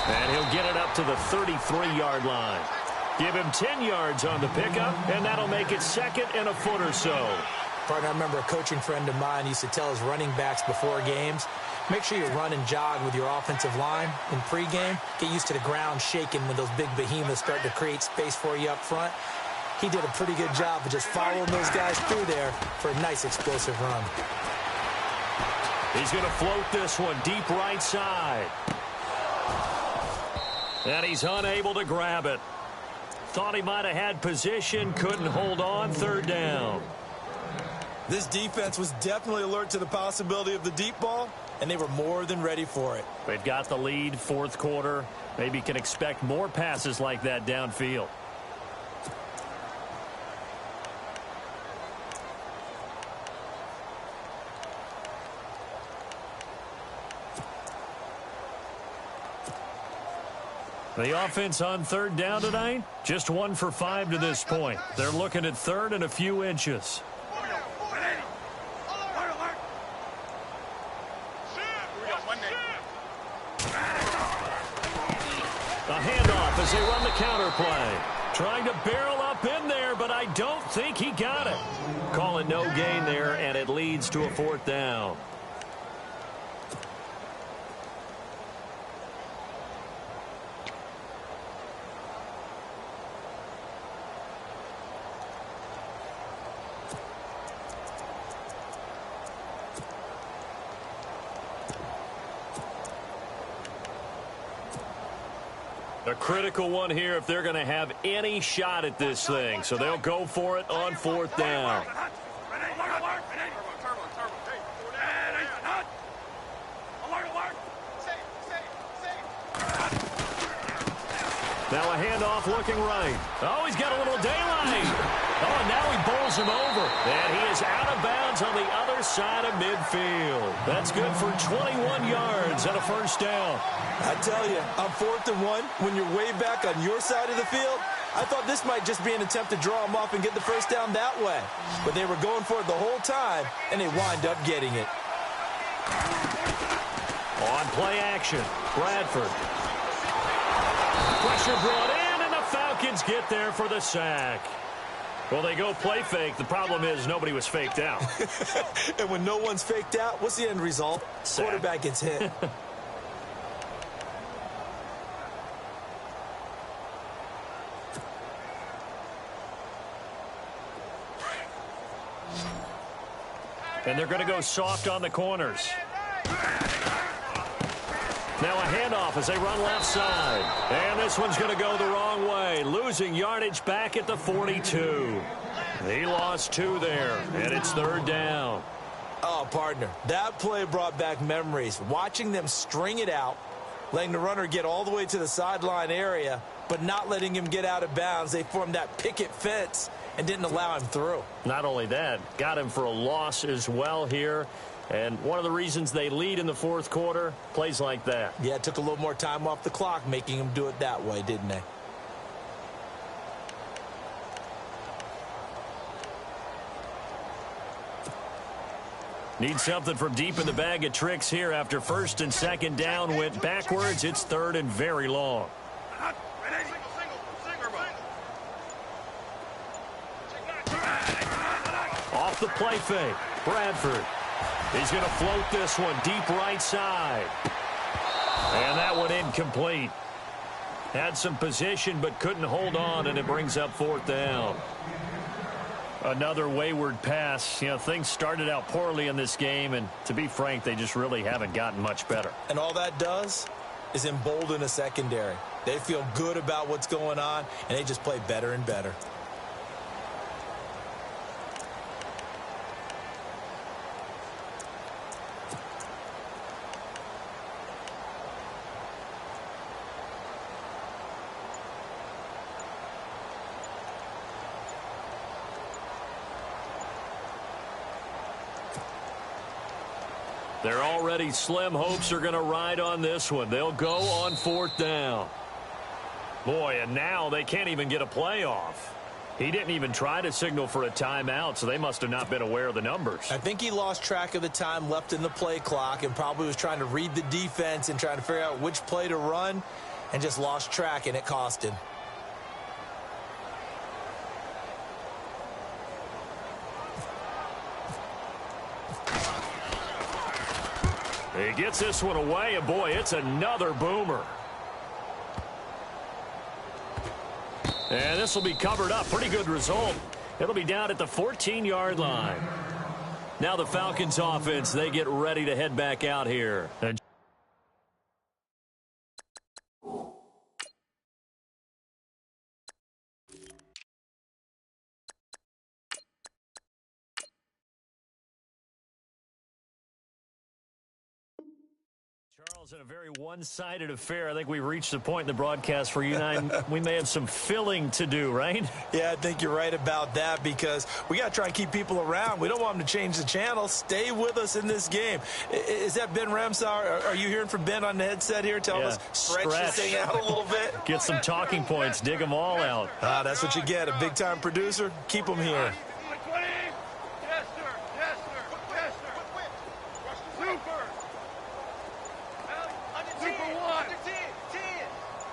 And he'll get it up to the 33-yard line. Give him 10 yards on the pickup, and that'll make it second and a foot or so. Partner, I remember a coaching friend of mine used to tell his running backs before games, make sure you run and jog with your offensive line in pregame. Get used to the ground shaking when those big behemoths start to create space for you up front. He did a pretty good job of just following those guys through there for a nice explosive run. He's going to float this one deep right side. And he's unable to grab it. Thought he might have had position, couldn't hold on, third down. This defense was definitely alert to the possibility of the deep ball, and they were more than ready for it. They've got the lead, fourth quarter. Maybe can expect more passes like that downfield. The offense on third down tonight, just 1 for 5 to this point. They're looking at third and a few inches. A handoff as they run the counter play. Trying to barrel up in there, but I don't think he got it. Calling no gain there, and it leads to a fourth down. A critical one here if they're going to have any shot at this thing. So they'll go for it on fourth down. Now a handoff looking right. Oh, he's got a little daylight. Oh, and now he bowls him over. And he is out of bounds on the other side of midfield. That's good for 21 yards and a first down. I tell you, on 4th and 1, when you're way back on your side of the field, I thought this might just be an attempt to draw him off and get the first down that way. But they were going for it the whole time, and they wind up getting it. On play action, Bradford. Pressure brought in, and the Falcons get there for the sack. Well, they go play fake. The problem is nobody was faked out. And when no one's faked out, what's the end result? Sack. Quarterback gets hit. And they're going to go soft on the corners. Now a handoff as they run left side. And this one's going to go the wrong way. Losing yardage back at the 42. He lost 2 there, and it's third down. Oh, partner, that play brought back memories. Watching them string it out, letting the runner get all the way to the sideline area, but not letting him get out of bounds. They formed that picket fence and didn't allow him through. Not only that, got him for a loss as well here. And one of the reasons they lead in the fourth quarter, plays like that. Yeah, it took a little more time off the clock, making him do it that way, didn't they? Need something from deep in the bag of tricks here after first and second down went backwards. It's third and very long. Off the play fake, Bradford. He's going to float this one deep right side. And that one incomplete. Had some position but couldn't hold on, and it brings up fourth down. Another wayward pass. You know, things started out poorly in this game, and to be frank, they just really haven't gotten much better. And all that does, is embolden a secondary. They feel good about what's going on, and they just play better and better. Their already slim hopes are going to ride on this one. They'll go on 4th down. Boy, and now they can't even get a playoff. He didn't even try to signal for a timeout, so they must have not been aware of the numbers. I think he lost track of the time left in the play clock and probably was trying to read the defense and trying to figure out which play to run and just lost track, and it cost him. He gets this one away, and boy, it's another boomer. And this will be covered up. Pretty good result. It'll be down at the 14-yard line. Now the Falcons offense, they get ready to head back out here. And Charles, in a very one-sided affair, I think we reached the point in the broadcast where you and I, we may have some filling to do, right? Yeah, I think you're right about that because we got to try and keep people around. We don't want them to change the channel. Stay with us in this game. Is that Ben Ramsauer? Are you hearing from Ben on the headset here? Tell us, stretch this thing out a little bit. Get some talking points. Dig them all out. That's what you get. A big-time producer. Keep them here.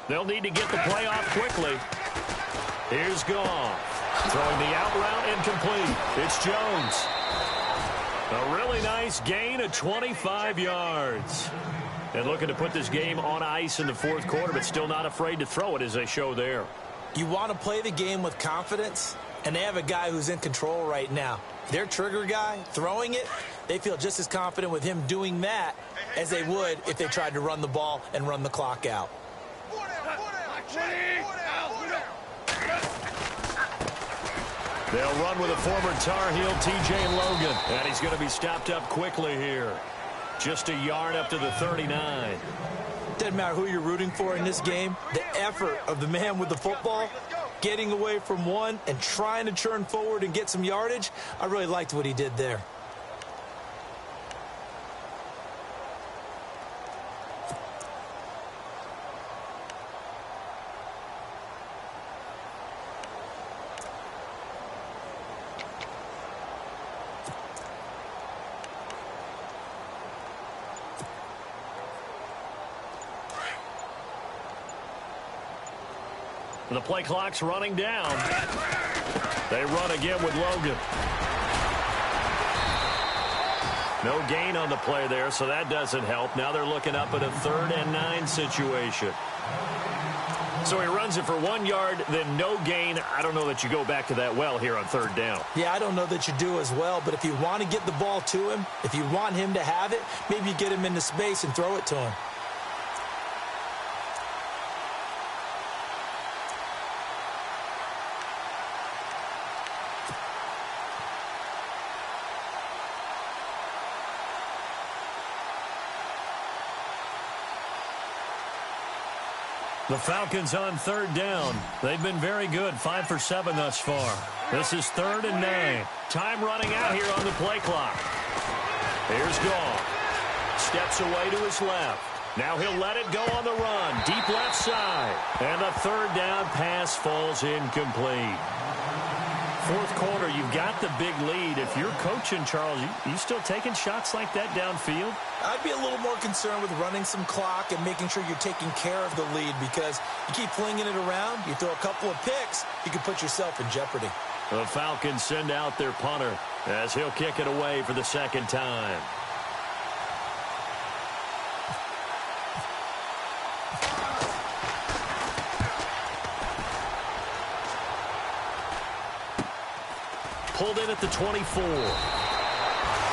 They'll need to get the play off quickly. Here's Goff. Throwing the out route incomplete. It's Jones. A really nice gain of 25 yards. And looking to put this game on ice in the 4th quarter, but still not afraid to throw it as they show there. You want to play the game with confidence, and they have a guy who's in control right now. Their trigger guy, throwing it, they feel just as confident with him doing that as they would if they tried to run the ball and run the clock out. They'll run with a former Tar Heel, T.J. Logan. And he's going to be stopped up quickly here. Just a yard up to the 39. Doesn't matter who you're rooting for in this game. The effort of the man with the football, getting away from one and trying to churn forward and get some yardage, I really liked what he did there. The play clock's running down. They run again with Logan. No gain on the play there, so that doesn't help. Now they're looking up at a 3rd and 9 situation. So he runs it for 1 yard, then no gain. I don't know that you go back to that well here on 3rd down. Yeah, I don't know that you do as well, but if you want to get the ball to him, if you want him to have it, maybe you get him into space and throw it to him. The Falcons on 3rd down. They've been very good, 5 for 7 thus far. This is 3rd and 9. Time running out here on the play clock. Here's Goff. Steps away to his left. Now he'll let it go on the run. Deep left side. And the 3rd down pass falls incomplete. 4th quarter, you've got the big lead. If you're coaching, Charles, you still taking shots like that downfield? I'd be a little more concerned with running some clock and making sure you're taking care of the lead because you keep flinging it around, you throw a couple of picks, you can put yourself in jeopardy. The Falcons send out their punter as he'll kick it away for the 2nd time. Pulled in at the 24.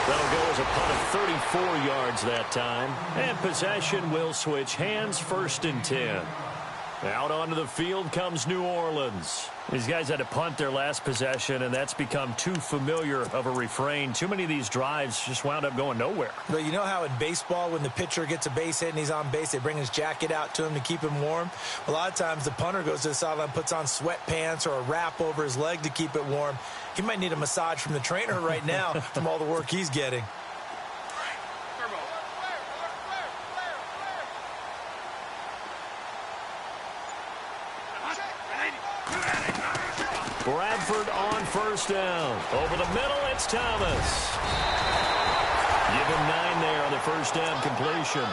That'll go as a punt of 34 yards that time. And possession will switch hands, 1st and 10. Out onto the field comes New Orleans. These guys had to punt their last possession, and that's become too familiar of a refrain. Too many of these drives just wound up going nowhere. But you know how in baseball, when the pitcher gets a base hit and he's on base, they bring his jacket out to him to keep him warm? A lot of times the punter goes to the sideline, puts on sweatpants or a wrap over his leg to keep it warm. He might need a massage from the trainer right now from all the work he's getting. Bradford on 1st down. Over the middle, it's Thomas. Give him 9 there on the 1st down completion.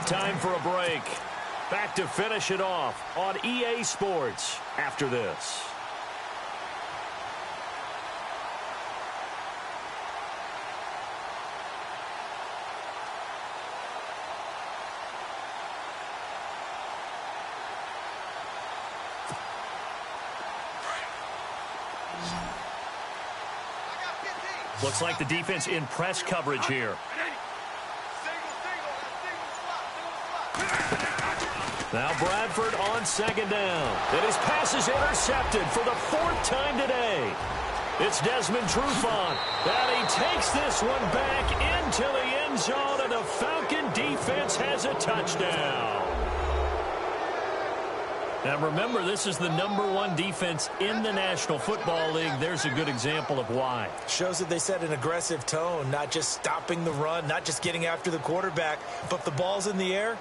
Time for a break. Back to finish it off on EA Sports after this. Looks like the defense in press coverage here. Now Bradford on 2nd down. And his pass is intercepted for the 4th time today. It's Desmond Trufant. And he takes this one back into the end zone, and the Falcon defense has a touchdown. Now remember, this is the #1 defense in the National Football League. There's a good example of why. Shows that they set an aggressive tone, not just stopping the run, not just getting after the quarterback, but if the ball's in the air,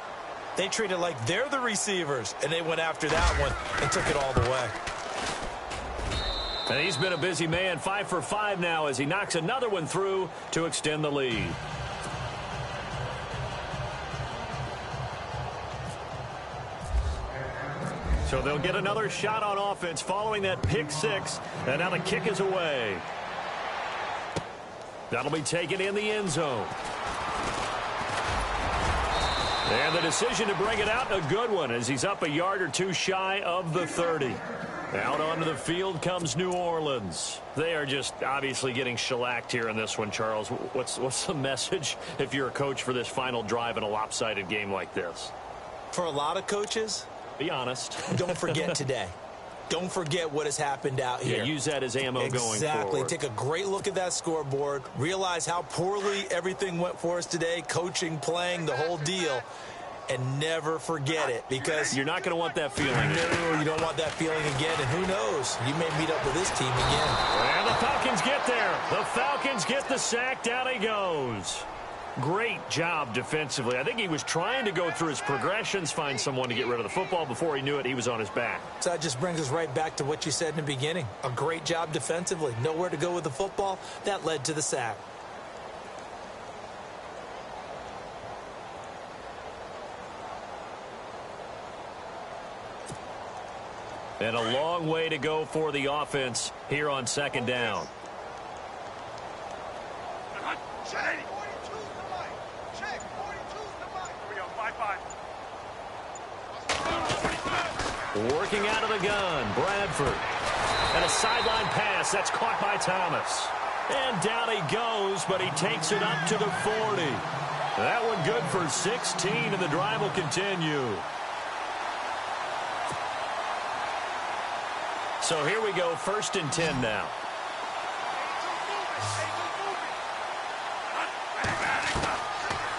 they treat it like they're the receivers, and they went after that one and took it all the way. And he's been a busy man, 5 for 5 now as he knocks another one through to extend the lead. So they'll get another shot on offense following that pick 6, and now the kick is away. That'll be taken in the end zone. And the decision to bring it out, a good one, as he's up a yard or two shy of the 30. Out onto the field comes New Orleans. They are just obviously getting shellacked here in this one, Charles. What's the message if you're a coach for this final drive in a lopsided game like this? For a lot of coaches, be honest. Don't forget today. Don't forget what has happened out here. Yeah, use that as ammo going forward. Exactly. Take a great look at that scoreboard. Realize how poorly everything went for us today. Coaching, playing, the whole deal. And never forget it, because you're not going to want that feeling. No, you don't want that feeling again. And who knows? You may meet up with this team again. And the Falcons get there. The Falcons get the sack. Down he goes. Great job defensively. I think he was trying to go through his progressions, find someone to get rid of the football. Before he knew it, he was on his back. So that just brings us right back to what you said in the beginning. A great job defensively. Nowhere to go with the football. That led to the sack. And a long way to go for the offense here on 2nd down. Working out of the gun, Bradford. And a sideline pass. That's caught by Thomas. And down he goes, but he takes it up to the 40. That one good for 16, and the drive will continue. So here we go, 1st and 10 now.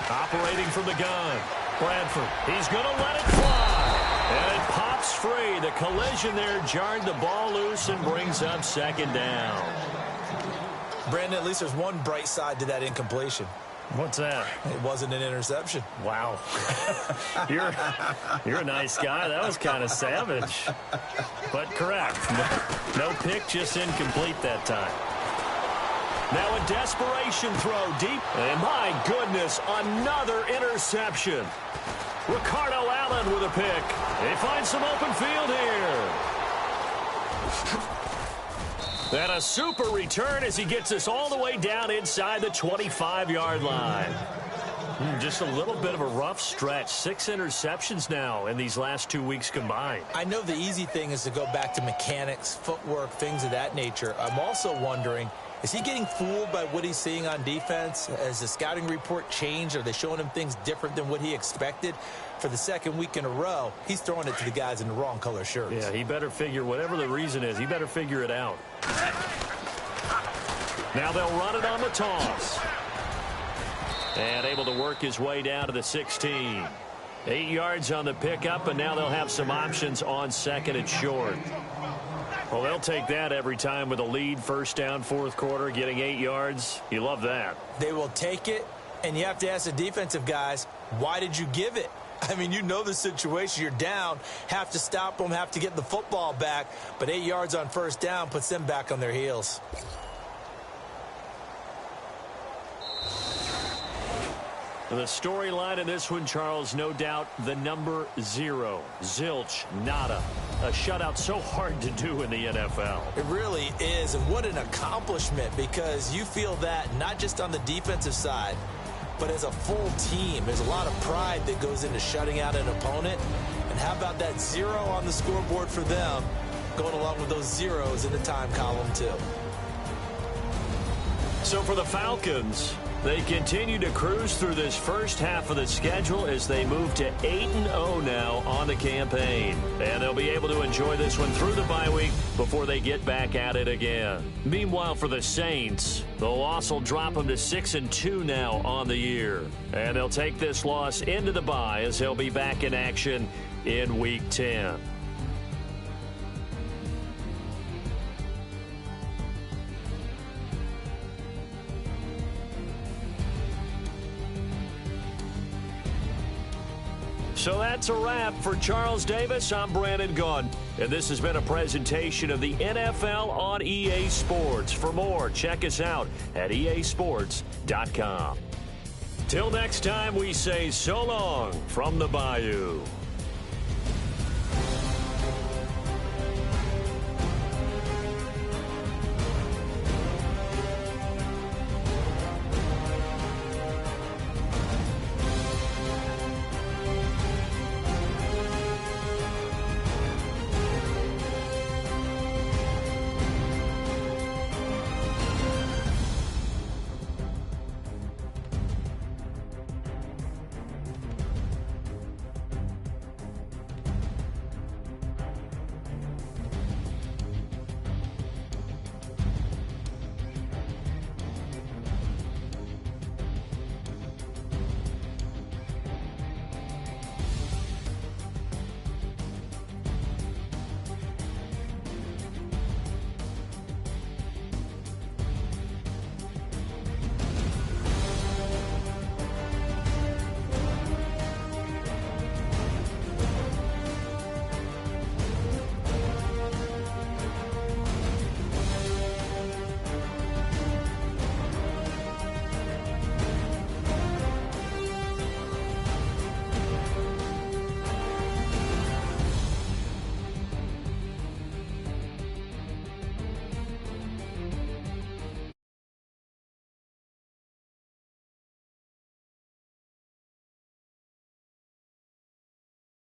Operating from the gun, Bradford. He's going to let it fly. And it pops free. The collision there jarred the ball loose and brings up 2nd down. Brandon, at least there's one bright side to that incompletion. What's that? It wasn't an interception. Wow. You're a nice guy. That was kind of savage. But correct. No pick, just incomplete that time. Now a desperation throw deep. And my goodness, another interception. Ricardo Allen with a pick. They find some open field here. And a super return as he gets us all the way down inside the 25-yard line. Just a little bit of a rough stretch. 6 interceptions now in these last 2 weeks combined. I know the easy thing is to go back to mechanics, footwork, things of that nature. I'm also wondering, is he getting fooled by what he's seeing on defense? Has the scouting report changed? Are they showing him things different than what he expected? For the second week in a row, he's throwing it to the guys in the wrong color shirts. Yeah, he better figure, whatever the reason is, he better figure it out. Now they'll run it on the toss. And able to work his way down to the 16. 8 yards on the pickup, and now they'll have some options on second and short. Well, they'll take that every time with a lead, first down, fourth quarter, getting 8 yards. You love that. They will take it, and you have to ask the defensive guys, why did you give it? I mean, you know the situation. You're down, have to stop them, have to get the football back, but 8 yards on first down puts them back on their heels. The storyline in this one, Charles, no doubt the number 0. Zilch, nada. A shutout so hard to do in the NFL. It really is, and what an accomplishment, because you feel that not just on the defensive side, but as a full team. There's a lot of pride that goes into shutting out an opponent. And how about that 0 on the scoreboard for them, going along with those zeros in the time column too. So for the Falcons, they continue to cruise through this first half of the schedule as they move to 8-0 now on the campaign. And they'll be able to enjoy this one through the bye week before they get back at it again. Meanwhile, for the Saints, the loss will drop them to 6-2 now on the year. And they'll take this loss into the bye as they'll be back in action in Week 10. So that's a wrap for Charles Davis. I'm Brandon Gunn, and this has been a presentation of the NFL on EA Sports. For more, check us out at easports.com. Till next time, we say so long from the Bayou.